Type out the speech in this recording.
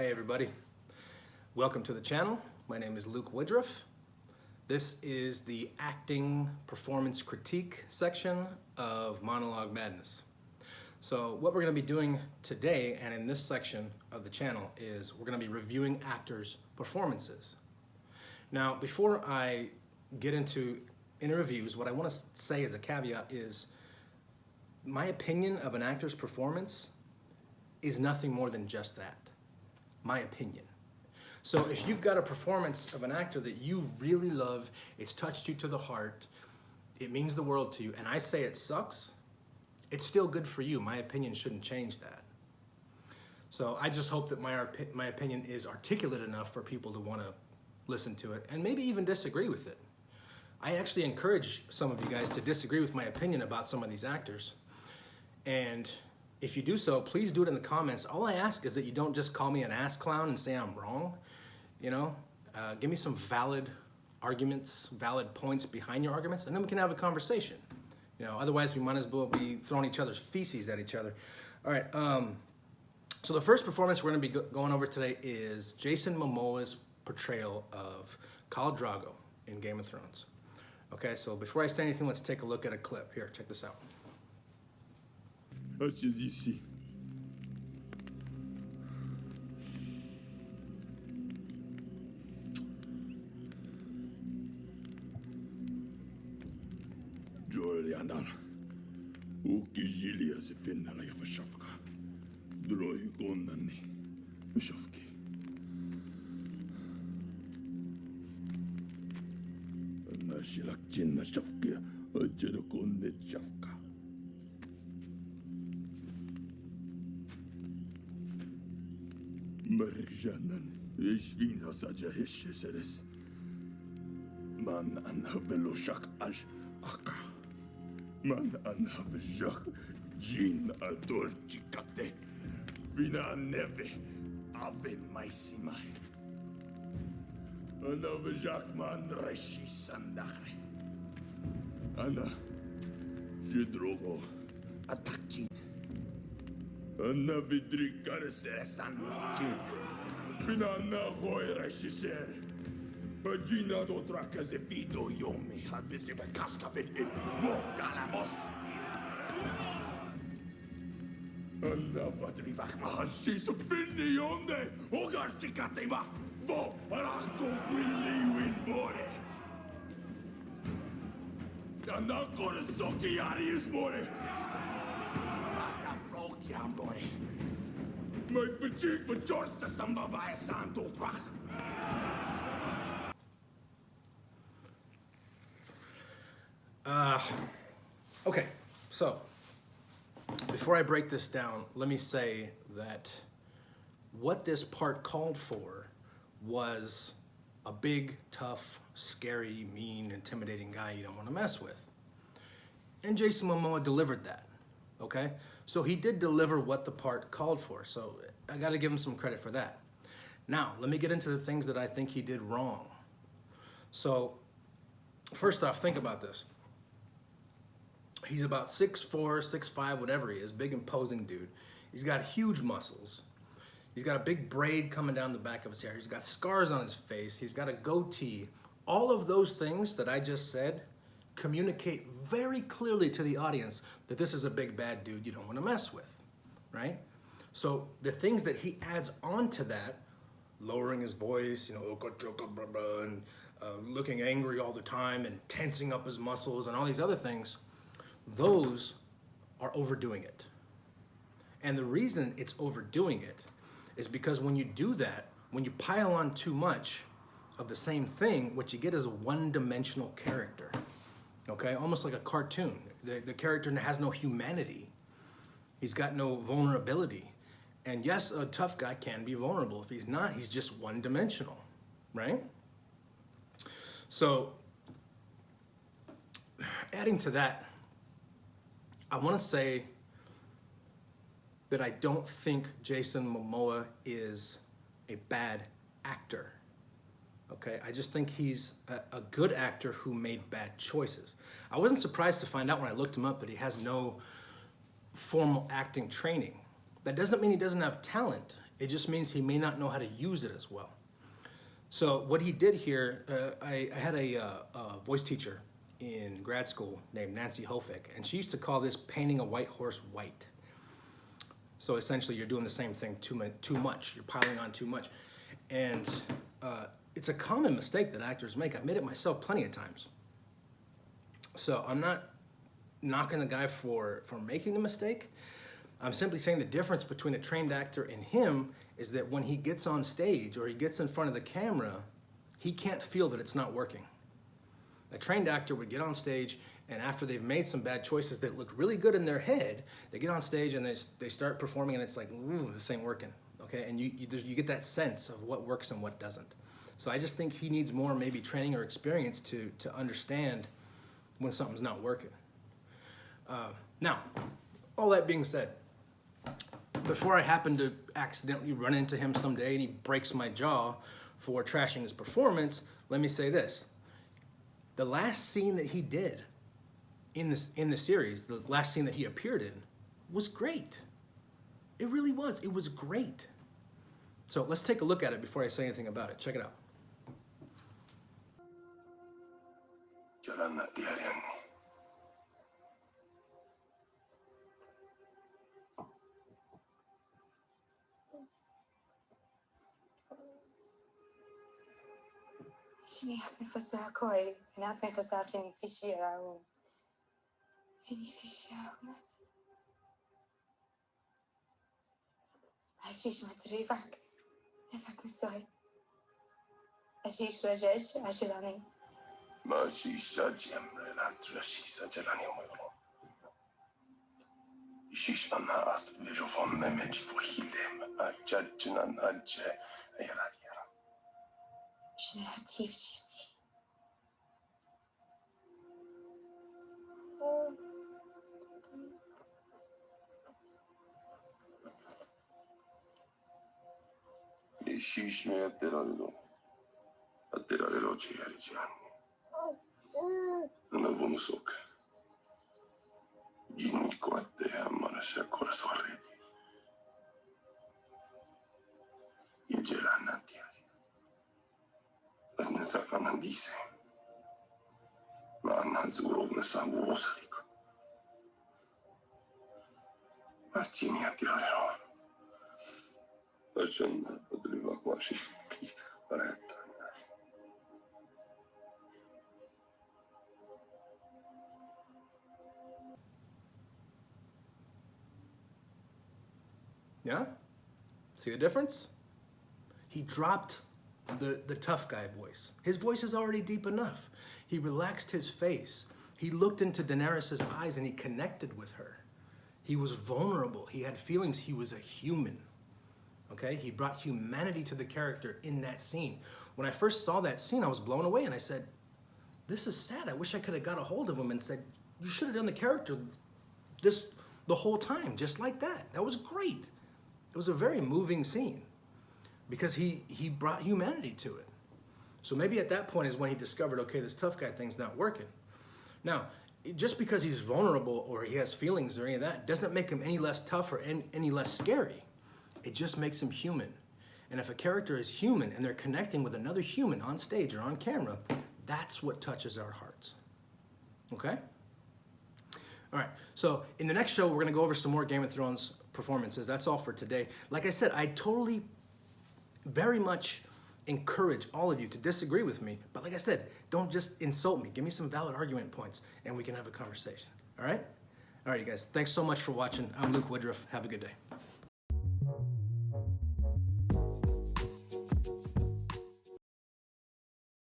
Hey everybody, welcome to the channel. My name is Luke Woodruff. This is the acting performance critique section of Monologue Madness. So what we're going to be doing today and in this section of the channel is we're going to be reviewing actors' performances. Now before I get into reviews, what I want to say as a caveat is my opinion of an actor's performance is nothing more than just that. My opinion. So if you've got a performance of an actor that you really love, it's touched you to the heart, it means the world to you, and I say it sucks, it's still good for you. My opinion shouldn't change that. So I just hope that my opinion is articulate enough for people to want to listen to it and maybe even disagree with it. I actually encourage some of you guys to disagree with my opinion about some of these actors. And if you do so, please do it in the comments. All I ask is that you don't just call me an ass clown and say I'm wrong. You know, give me some valid arguments, valid points behind your arguments, and then we can have a conversation. You know, otherwise we might as well be throwing each other's feces at each other. All right, so the first performance we're gonna be going over today is Jason Momoa's portrayal of Khal Drogo in Game of Thrones. Okay, so before I say anything, let's take a look at a clip. Here, check this out. As you see, Julianan, Ukijilia se finna la java shafka, droi gondani, shafki. Nashilak jinna shafki, ajero gondet shafka. Merjanan, ich bin hasaja hisheseres. Man anhaveloshak ash aka. Man anhavejak jin adolchikate. Vina neve ave maisimai. Anavejak man reshi sandakre. Ana Khal atakjin. Anna vidrikar se sanjin. Binana hoira shisher. Bagina do trakas evido yomi hadvisiva kaskavil in mokalamos. Anna vadrivak mahashi so finni onde. Ogartikatema vo parako grini win more. Anna kore soki arius more. My fatigue for George Samba via Santo Trach. Okay, so before I break this down, let me say that what this part called for was a big, tough, scary, mean, intimidating guy you don't want to mess with. And Jason Momoa delivered that. Okay, so he did deliver what the part called for, so I got to give him some credit for that. Now, let me get into the things that I think he did wrong. So, first off, think about this. He's about 6'4", 6'5", whatever he is, big imposing dude. He's got huge muscles. He's got a big braid coming down the back of his hair. He's got scars on his face. He's got a goatee. All of those things that I just said communicate very clearly to the audience that this is a big bad dude you don't want to mess with, right? So the things that he adds on to that, lowering his voice, you know, and looking angry all the time and tensing up his muscles and all these other things, those are overdoing it. And the reason it's overdoing it is because when you do that, when you pile on too much of the same thing, what you get is a one-dimensional character. Okay, almost like a cartoon. The character has no humanity. He's got no vulnerability. And yes, a tough guy can be vulnerable. If he's not, he's just one-dimensional, right? So, adding to that, I want to say that I don't think Jason Momoa is a bad actor. Okay, I just think he's a good actor who made bad choices. I wasn't surprised to find out when I looked him up that he has no formal acting training. That doesn't mean he doesn't have talent. It just means he may not know how to use it as well. So what he did here, I had a voice teacher in grad school named Nancy Hofick, and she used to call this painting a white horse white. So essentially you're doing the same thing too much. You're piling on too much. And it's a common mistake that actors make. I've made it myself plenty of times. So I'm not knocking the guy for making the mistake. I'm simply saying the difference between a trained actor and him is that when he gets on stage or he gets in front of the camera, he can't feel that it's not working. A trained actor would get on stage, and after they've made some bad choices that look really good in their head, they get on stage and they start performing, and it's like, ooh, this ain't working, okay? And you get that sense of what works and what doesn't. So I just think he needs more maybe training or experience to understand when something's not working. Now, all that being said, before I happen to accidentally run into him someday and he breaks my jaw for trashing his performance, let me say this. The last scene that he did in the series, the last scene that he appeared in, was great. It really was. It was great. So let's take a look at it before I say anything about it. Check it out. شني حفني فساها كوي أنا حفني فساها فيني في الشارع فيني في الشارع ونات عشيش ما تريفك نفك مسوي عشيش رجعش عشلاني ما شيش جمر لا ترشي سجلاني وميرو شيش أنا أست بيجوفون ممجي فوهيلم أججنا نج أيراديرا شنو هتيف شفتي شيش ما يترالو أترالو جياري جاني أنا فونسوك جيني كواتي أمانا شاكورا سواري يجيلا نانتياري بس نساكا نانديسي ما نانزورو نسابو وصديق مارتيني أترالو عشان أدريبك ماشي فرحت Yeah? See the difference? He dropped the tough guy voice. His voice is already deep enough. He relaxed his face. He looked into Daenerys' eyes and he connected with her. He was vulnerable. He had feelings. He was a human. Okay? He brought humanity to the character in that scene. When I first saw that scene, I was blown away and I said, this is sad. I wish I could have got a hold of him and said, you should have done the character the whole time, just like that. That was great. It was a very moving scene because he brought humanity to it. So maybe at that point is when he discovered, okay, this tough guy thing's not working. Now, just because he's vulnerable or he has feelings or any of that doesn't make him any less tough or any less scary. It just makes him human. And if a character is human and they're connecting with another human on stage or on camera, that's what touches our hearts. Okay? All right, so in the next show, we're gonna go over some more Game of Thrones performances. That's all for today. Like I said, I totally, very much encourage all of you to disagree with me. But like I said, don't just insult me. Give me some valid argument points and we can have a conversation. All right? All right, you guys. Thanks so much for watching. I'm Luke Woodruff. Have a good day.